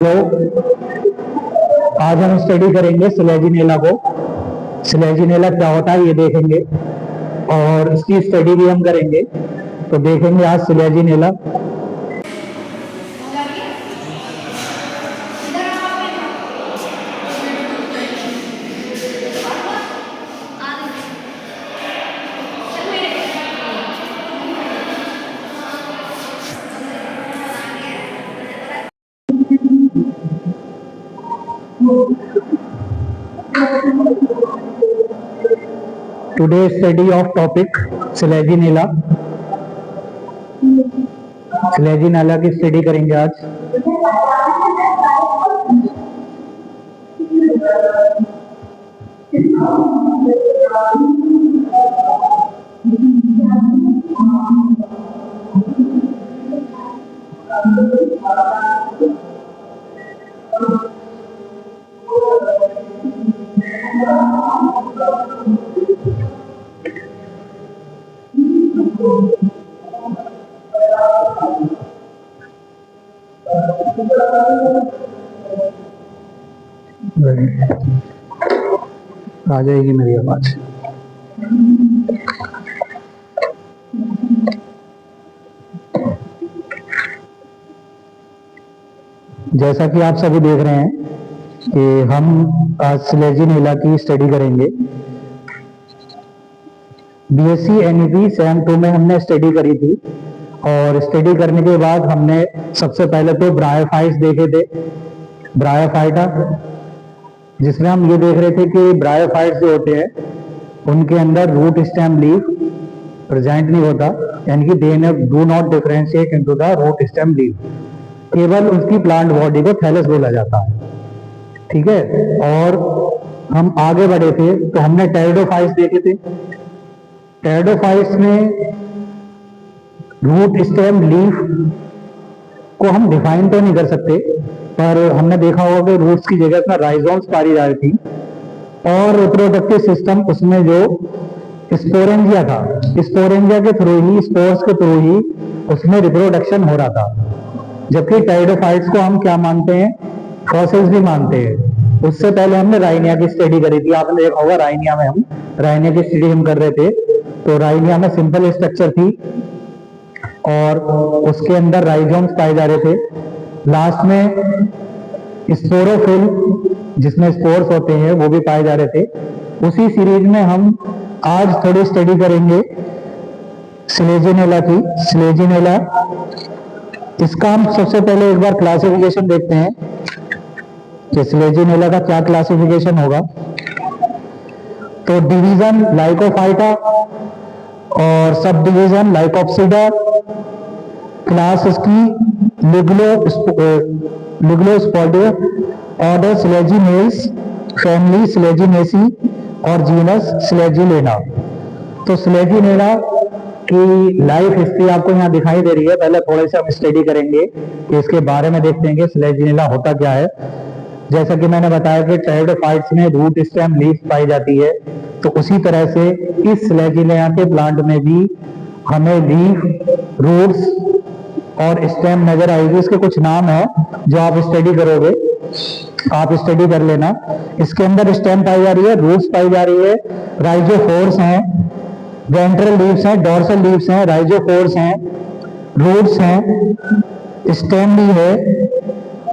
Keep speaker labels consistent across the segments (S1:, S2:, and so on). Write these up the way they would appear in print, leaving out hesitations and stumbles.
S1: तो आज हम स्टडी करेंगे सिलेजिनेला को। सिलेजिनेला क्या होता है ये देखेंगे और इसकी स्टडी भी हम करेंगे। तो देखेंगे आज Selaginella. Today's study of topic Selaginella. Selaginella की स्टडी करेंगे आज। आ जाएगी मेरी आवाज। जैसा कि आप सभी देख रहे हैं कि हम आज सिलेजिनेला की स्टडी करेंगे। बीएससी एनईपी सेम 2 में हमने स्टडी करी थी और स्टडी करने के बाद हमने सबसे पहले तो ब्रायोफाइट्स देखे थे। ब्रायोफाइटा जिसमें हम ये देख रहे थे कि ब्रायोफाइट्स जो होते हैं उनके अंदर रूट स्टेम लीफ प्रेजेंट नहीं होता, यानी कि they do not differentiate into the root stem leaf. केवल उसकी प्लांट बॉडी को थैलस बोला जाता है, ठीक है। और हम आगे बढ़े थे तो हमने टेरिडोफाइट्स देखे थे। टेरिडोफाइट्स में रूट स्टेम लीफ को हम डिफाइन तो नहीं कर सकते, पर हमने देखा होगा कि रूट्स की जगह में राइजोम्स पाई जा रही थी और रिप्रोडक्टिव सिस्टम उसमें जो स्पोरेंजिया था, स्पोरेंजिया के थ्रू ही, स्पोर्स के थ्रू ही उसमें रिप्रोडक्शन हो रहा था। जबकि टेरिडोफाइट्स को हम क्या मानते हैं, फॉसिल्स भी मानते हैं। उससे पहले हमने राइनिया की स्टडी करी थी। आपने देखा होगा राइनिया में हम राइनिया की स्टडी हम कर रहे थे। तो राइनिया में सिंपल स्ट्रक्चर थी और उसके अंदर राइजोम्स पाए जा रहे थे। लास्ट में स्पोरोफिल जिसमें स्पोर्स होते हैं वो भी पाए जा रहे थे। उसी सीरीज में हम आज थोड़ी स्टडी करेंगे सिलेजिनेला की। सिलेजिनेला इसका हम सबसे पहले एक बार क्लासिफिकेशन देखते हैं कि सिलेजिनेला का क्या क्लासिफिकेशन होगा। तो डिवीजन लाइकोफाइटा और सब डिवीजन लाइकोप्सिडा, क्लास इसकी लिग्लोस्पोडिया, ऑर्डर सिलेजिनेल्स, फैमिली सिलेजिनेसी और जीनस सिलेजिनेला। तो सिलेजिनेला की लाइफ हिस्ट्री आपको यहाँ दिखाई दे रही है। पहले थोड़े से हम स्टडी करेंगे कि इसके बारे में देखते हैं कि सिलेजिनेला होता क्या है। जैसा कि मैंने बताया कि टेरिडोफाइट्स में रूट स्टेम लीफ पाई जाती है, तो उसी तरह से इस सिलेजिनेला के प्लांट में भी हमें लीफ, रूट्स और स्टेम नजर आएगी। इसके कुछ नाम है जो आप स्टडी करोगे, आप स्टडी कर लेना। इसके अंदर स्टेम पाई जा रही है, रूट्स पाई जा रही है, राइजोफोर्स हैं, वेंट्रल लीव्स हैं, डोर्सल लीव्स हैं, राइजोफोर्स हैं, रूट्स हैं, स्टेम भी है।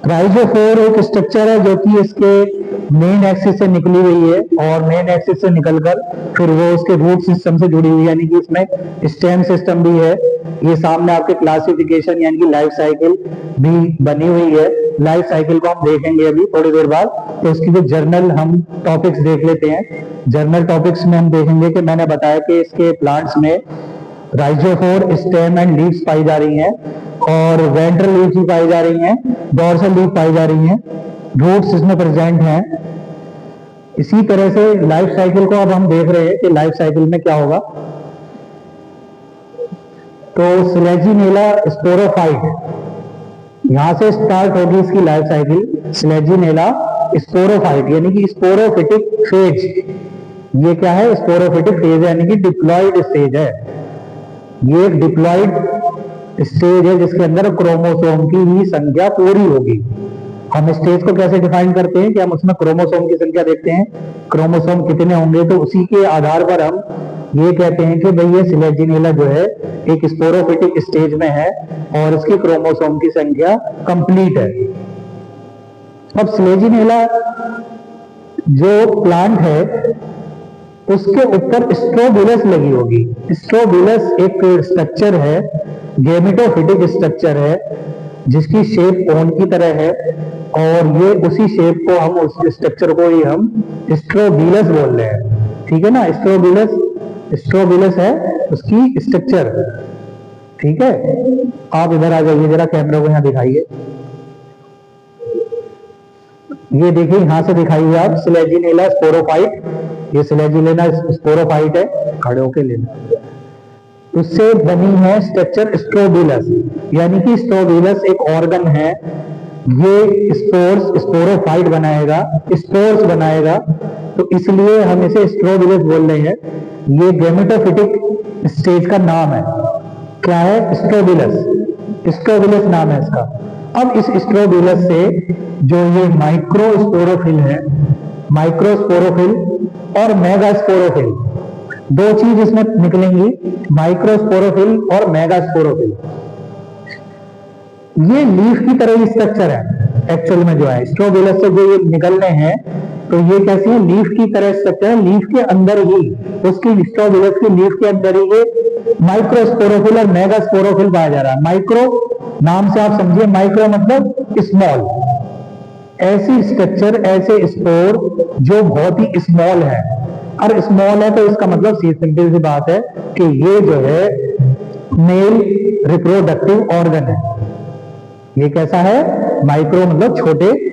S1: राइजोफोर एक स्ट्रक्चर है जो कि इसके मेन एक्सिस से निकली हुई है और मेन एक्सिस से निकलकर फिर वो उसके रूट सिस्टम से जुड़ी हुई है, यानी कि इसमें स्टेम सिस्टम भी है। ये सामने आपके क्लासिफिकेशन यानी कि लाइफ साइकिल भी बनी हुई है। लाइफ साइकिल को हम देखेंगे अभी थोड़ी देर बाद। तो उसकी जो जर्नल हम टॉपिक्स देख लेते हैं। जर्नल टॉपिक्स में हम देखेंगे कि मैंने बताया कि इसके प्लांट्स में राइजोफोर, स्टेम एंड लीव्स पाई जा रही हैं और वेंट्रल लीव्स भी पाई जा रही हैं, डोर्सल लीफ पाई जा रही हैं, रूट्स इसमें प्रेजेंट हैं। इसी तरह से लाइफ साइकिल को अब हम देख रहे हैं कि लाइफ साइकिल में क्या होगा। तो सिलेजिनेला स्पोरोफाइट यहां से स्टार्ट होगी इसकी लाइफ साइकिल। सिलेजिनेला स्पोरोफाइट यानी कि स्पोरोफिटिक फेज। ये क्या है, स्पोरोफिटिक फेज यानी कि डिप्लॉइड स्टेज है। ये एक डिप्लॉइड स्टेज है जिसके अंदर क्रोमोसोम की ही संख्या पूरी होगी। हम स्टेज को कैसे डिफाइन करते हैं कि हम उसमें क्रोमोसोम की संख्या देखते हैं, क्रोमोसोम कितने होंगे, तो उसी के आधार पर हम ये कहते हैं कि भाई ये स्लेजिनेला जो है एक स्पोरोफिटिक स्टेज में है और इसकी क्रोमोसोम की संख्या कंप्लीट है। अब स्लेजिनेला जो प्लांट है उसके ऊपर स्ट्रोबिलस लगी होगी। स्ट्रोबिलस एक स्ट्रक्चर है, गेमेटोफिटिक स्ट्रक्चर है, जिसकी शेप कोन की तरह है और ये उसी शेप को हम उस स्ट्रक्चर को ही हम स्ट्रोबिलस बोल रहे हैं। ठीक है ना, स्ट्रोबिलस है उसकी स्ट्रक्चर। ठीक है, आप इधर आ जाइए जरा, कैमरा को यहाँ दिखाइए। ये देखिए, यहां से दिखाइए आप, स्लेजिनेला स्पोरोफाइट। ये स्लेजिनेला स्पोरोफाइट है, खड़े होके लेना। उससे बनी है स्ट्रक्चर स्ट्रोबिलस, यानी कि स्ट्रोबिलस एक ऑर्गन है। ये स्पोर्स, स्पोरोफाइट बनाएगा, स्पोर्स बनाएगा, तो इसलिए हम इसे स्ट्रोबिलस बोल रहे हैं। ये गेमेटोफिटिक स्टेज का नाम है। क्या है? स्ट्रोबिलस। स्ट्रोबिलस नाम है इसका। अब इस स्ट्रोबिलस से जो ये माइक्रोस्पोरोफिल है, माइक्रोस्पोरोफिल और मेगास्पोरोफिल, दो चीज इसमें निकलेंगी, माइक्रोस्पोरोफिल और मेगास्पोरोफिल। ये लीफ की तरह ही स्ट्रक्चर है एक्चुअल में, जो है स्ट्रोबिलस से जो ये निकल रहे हैं, तो ये कैसी है? लीफ की तरह स्ट्रक्चर है। लीफ के अंदर ही, उसकी स्ट्रोबिलस की लीफ के अंदर ही ये माइक्रोस्पोरोफिल और मेगास्पोरोफिल पाया जा रहा है। माइक्रो नाम से आप समझिए, माइक्रो मतलब स्मॉल। ऐसी स्ट्रक्चर, ऐसे स्पोर जो बहुत ही स्मॉल है, और स्मॉल है तो इसका मतलब सिंपल सी बात है कि ये जो है मेल रिप्रोडक्टिव ऑर्गन है। ये कैसा है? माइक्रो मतलब छोटे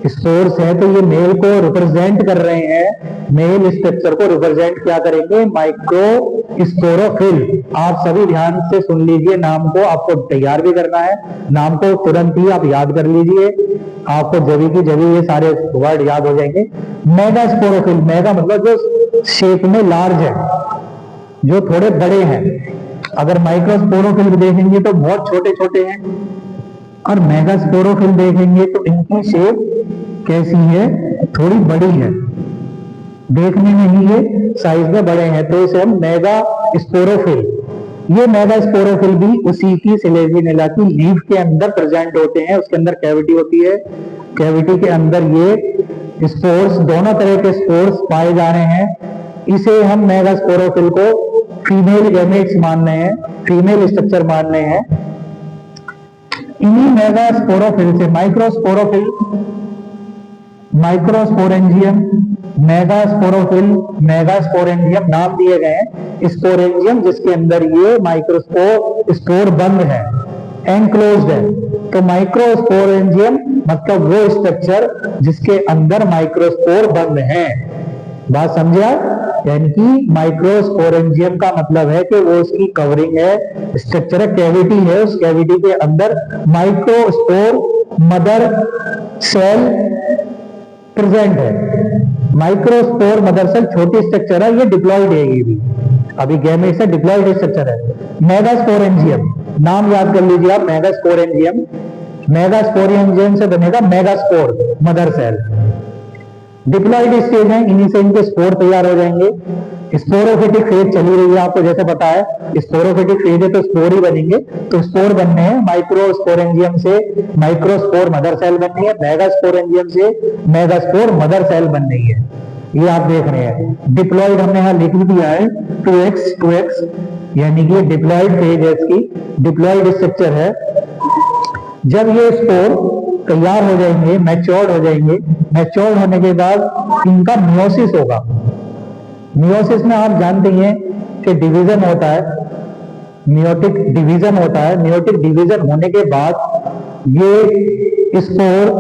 S1: स्पोर्स है, तो ये मेल को रिप्रेजेंट कर रहे हैं। मेल स्ट्रक्चर को रिप्रेजेंट क्या करेंगे? Micro sporophyll. आप सभी ध्यान से सुन लीजिए, नाम को आपको तैयार भी करना है, नाम को तुरंत ही आप याद कर लीजिए, आपको जभी की जभी ये सारे वर्ड याद हो जाएंगे। मेगास्पोरोफिल, मेगा मतलब जो शेप में लार्ज है, जो थोड़े बड़े हैं। अगर माइक्रोस्पोरोफिल देखेंगे तो बहुत छोटे छोटे हैं, और मेगास्पोरोफिल देखेंगे तो इनकी शेप कैसी है? थोड़ी बड़ी है, देखने में ही ये साइज में बड़े हैं, तो इसे हम मेगा स्पोरोफिल। ये मेगा स्पोरोफिल भी उसी की स्लेजिनेला की लीफ के अंदर प्रेजेंट होते हैं। उसके अंदर कैविटी होती है, कैविटी के अंदर ये स्पोर्स, दोनों तरह के स्पोर्स पाए जा रहे हैं। इसे हम मेगा स्पोरोफिल को फीमेल गैमेट्स मान रहे हैं, फीमेल स्ट्रक्चर मान रहे हैं। इन्हीं मेगा स्पोरोफिल से माइक्रोस्पोरोफिल, माइक्रोस्पोरेंजियम, मेगास्पोरोफिल, मेगास्पोरेंजियम नाम दिए गए हैं। स्पोरेंजियम जिसके अंदर ये स्पोर बंद है, एनक्लोज्ड है, तो माइक्रोस्पोरेंजियम मतलब वो स्ट्रक्चर जिसके अंदर माइक्रोस्पोर बंद है। बात समझे आप? यानी कि माइक्रोस्पोरेंजियम का मतलब है कि वो उसकी कवरिंग है, स्ट्रक्चर है, कैविटी है, उस कैविटी के अंदर माइक्रोस्पोर मदर सेल प्रेजेंट है। माइक्रोस्पोर मदर सेल छोटी स्ट्रक्चर है, ये डिप्लॉइड है, ये भी अभी गैमेट से डिप्लॉइड स्ट्रक्चर है। मेगास्पोरेंजियम नाम याद कर लीजिए आप, मेगास्पोरेंजियम। मेगास्पोरेंजियम से बनेगा megaspore mother cell. Diploid stage है, इन्हीं से इनके स्पोर तैयार हो जाएंगे। स्पोरोफिटिक फेज चली रही है, आपको जैसे पता है स्पोरोफिटिक फेज है तो स्पोर ही बनेंगे, तो स्पोर बनने हैं। माइक्रोस्पोरेंजियम से माइक्रोस्पोर मदर सेल बननी है, मेगास्पोरेंजियम से मेगास्पोर मदर सेल बन रही है। ये आप देख रहे हैं। डिप्लॉइड हमने यहां लिख दिया है 2x, यानी कि डिप्लॉइड फेज है, इसकी डिप्लॉइड स्ट्रक्चर है। जब ये स्पोर तैयार हो जाएंगे, मैच्योर्ड हो जाएंगे, मैच्योर्ड होने के बाद इनका मियोसिस होगा। मियोसिस में आप जानते हैं कि डिवीजन होता है, मियोटिक डिवीजन होता है। मियोटिक डिवीजन होने के बाद ये स्पोर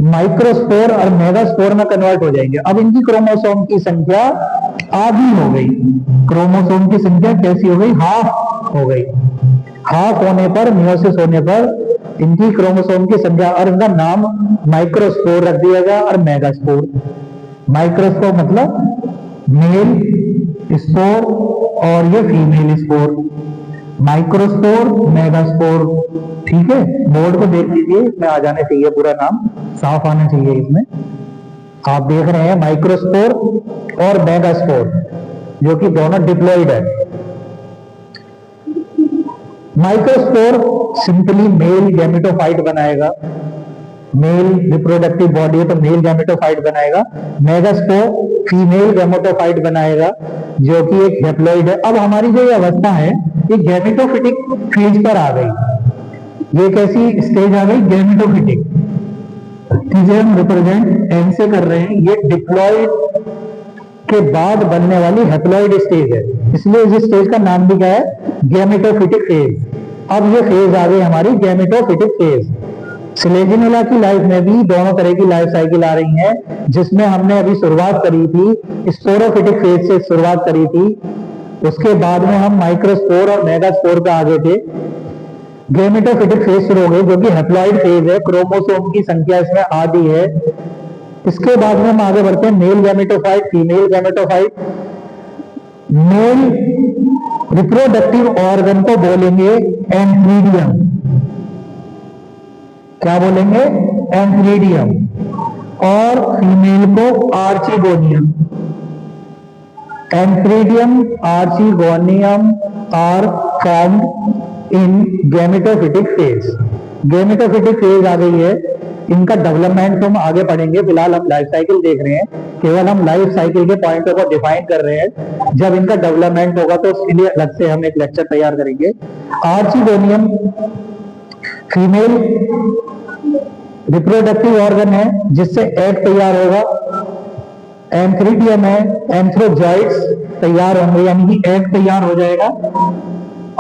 S1: माइक्रोस्पोर और मेगास्पोर में कन्वर्ट हो जाएंगे। अब इनकी क्रोमोसोम की संख्या आधी हो गई। क्रोमोसोम की संख्या कैसी हो गई? हाफ हो गई। हाफ होने पर, मियोसिस होने पर इनकी क्रोमोसोम की संख्या, और इनका नाम माइक्रोस्पोर रख दिया गया और मेगास्पोर। माइक्रोस्पोर मतलब मेल स्पोर और ये फीमेल स्पोर। Microspore, megaspore. ठीक है, बोर्ड को देख लीजिए, इसमें आ जाने चाहिए, पूरा नाम साफ आना चाहिए इसमें। आप देख रहे हैं माइक्रोस्पोर और मेगास्पोर, जो कि दोनों डिप्लॉयड है। माइक्रोस्पोर सिंपली मेल गैमेटोफाइट बनाएगा, मेल रिप्रोडक्टिव बॉडी है तो मेल गैमेटोफाइट बनाएगा। मेगास्पोर फीमेल गैमेटोफाइट बनाएगा, जो कि एक हैप्लॉइड है। अब हमारी जो ये अवस्था है, ये गैमेटोफिटिक फेज पर आ गई। ये कैसी स्टेज आ गई? गैमेटोफिटिक। जिसे हम रिप्रेजेंट एन से कर रहे हैं, ये डिप्लॉयड के बाद बनने वाली हैप्लॉइड स्टेज है, इसलिए इस स्टेज का नाम भी क्या है? Gametophytic phase. अब ये फेज आ गई हमारी गैमेटोफिटिक फेज। स्लेजिनेला की लाइफ में भी दोनों तरह की लाइफ साइकिल आ रही है, जिसमें हमने अभी शुरुआत करी थी स्पोरोफिटिक फेज से शुरुआत करी थी, उसके बाद में हम माइक्रोस्पोर और मेगास्पोर पे आ गए थे। गैमेटोफिटिक फेज शुरू हो गई, जो कि हैप्लॉइड फेज है, क्रोमोसोम की संख्या इसमें आधी है। इसके बाद में हम आगे बढ़ते हैं male gametophyte, female gametophyte. Male reproductive organ को बोलेंगे एंथ्रीडियम। क्या बोलेंगे? एंथ्रीडियम। और फीमेल को archegonium. Antheridium, archegonium are found in gametophytic phase. Gametophytic phase आ गई है, इनका डेवलपमेंट तो हम आगे पढ़ेंगे, फिलहाल हम लाइफ साइकिल देख रहे हैं, केवल हम लाइफ साइकिल के पॉइंटों को डिफाइन कर रहे हैं। जब इनका डेवलपमेंट होगा तो उसके लिए अलग से हम एक लेक्चर तैयार करेंगे। आर्चिगोनियम फीमेल रिप्रोडक्टिव ऑर्गन है, जिससे एग तैयार होगा। एंथ्रीडियम है, एंथ्रोजॉइड्स तैयार होंगे, यानी कि एग तैयार हो जाएगा।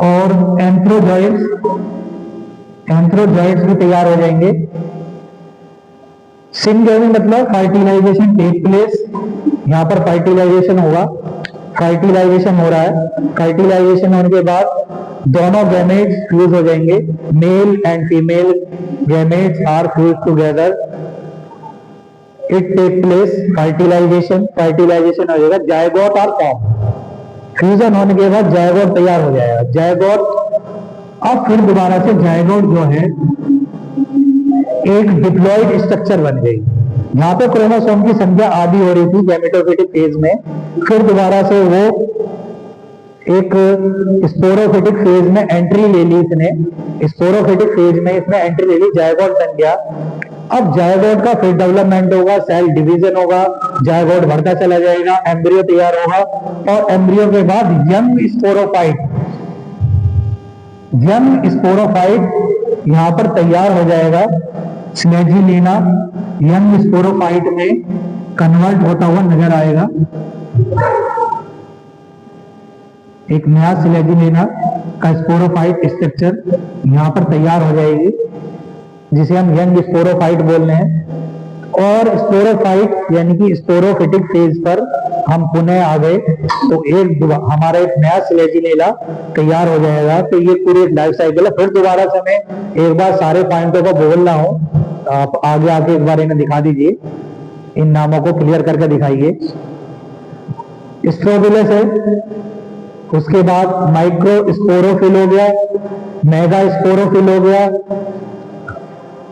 S1: और एंथ्रोजॉइड्स भी तैयार हो जाएंगे। सिंगेमी मतलब फर्टिलाइजेशन टेक प्लेस, यहां पर फर्टिलाइजेशन होगा, फर्टिलाइजेशन हो रहा है। फर्टिलाइजेशन होने के बाद दोनों गैमेट्स फ्यूज हो जाएंगे, male and female gametes are fuse together. It take place fertilisation, fertilisation हो जाएगा, जायगोट आर फॉर्म। फ्यूजन होने के बाद जायगोट तैयार हो जाएगा, जायगोट। अब फिर दोबारा से जायगोट जो है एक डिप्लॉयड स्ट्रक्चर बन गई, जहां पे क्रोमोसोम की संख्या आधी हो रही थी गैमेटोफिटिक फेज में, फिर दोबारा से वो एक स्पोरोफिटिक फेज में एंट्री ले ली इसने। स्पोरोफिटिक फेज में इसने एंट्री ले ली, जायगोट बन गया। अब जायगोट का फिर डेवलपमेंट होगा, सेल डिवीजन होगा, जायगोट बढ़ता चला जाएगा, एम्ब्रियो तैयार होगा, और एम्ब्रियो के बाद यंग स्पोरोफाइट, यंग स्पोरोफाइट यहां पर तैयार हो जाएगा। स्लेजिनेला यंग स्पोरोफाइट में कन्वर्ट होता हुआ नजर आएगा। एक नया स्लेजिनेला का स्पोरोफाइट स्ट्रक्चर यहां पर तैयार हो जाएगी, जिसे हम यंग स्पोरोफाइट बोल रहे हैं। और स्पोरोफाइट यानी कि स्पोरोफिटिक फेज पर हम पुनः आ गए, तो हमारा एक नया स्लेजिनेला तैयार हो जाएगा। तो ये पूरी लाइफ साइकिल है। फिर दोबारा से मैं एक बार सारे पॉइंटों को बोल रहा हूं, आप आगे आके एक बार इन्हें दिखा दीजिए, इन नामों को क्लियर करके दिखाइए। स्ट्रोबिलस है, उसके बाद माइक्रो स्पोरोफिल हो गया, मेगा स्पोरोफिल हो गया।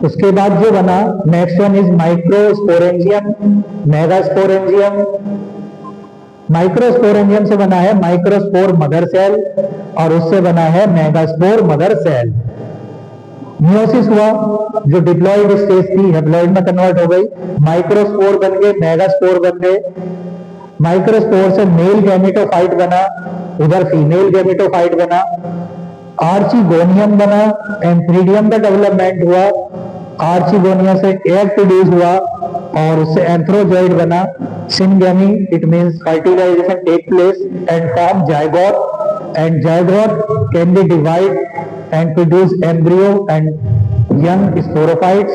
S1: उसके बाद जो बना next one is microsporangium, megasporangium. Microsporangium से बना है माइक्रोस्पोर मदर सेल, और उससे बना है मेगास्पोर मदर सेल। मियोसिस हुआ, जो डिप्लॉयड स्टेज थी हैप्लॉइड में कन्वर्ट हो गई, माइक्रोस्पोर बन गए, मेगास्पोर बन गए। माइक्रोस्पोर से मेल गैमेटोफाइट बना, उधर फीमेल गैमेटोफाइट बना, आर्चिगोनियम बना, एंथ्रीडियम का डेवलपमेंट हुआ, आर्चिगोनिया से एग प्रोड्यूस हुआ और उससे एंथ्रोजॉइड बना। Syngamy it means fertilisation take place and form zygote, and zygote can be divide and produce embryo and young sporophytes,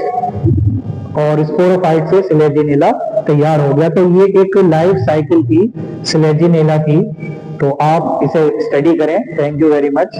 S1: और स्पोरोफाइट से स्लेजिनेला तैयार हो गया। तो ये एक लाइफ साइकिल थी स्लेजिनेला की, तो आप इसे स्टडी करें। Thank you very much.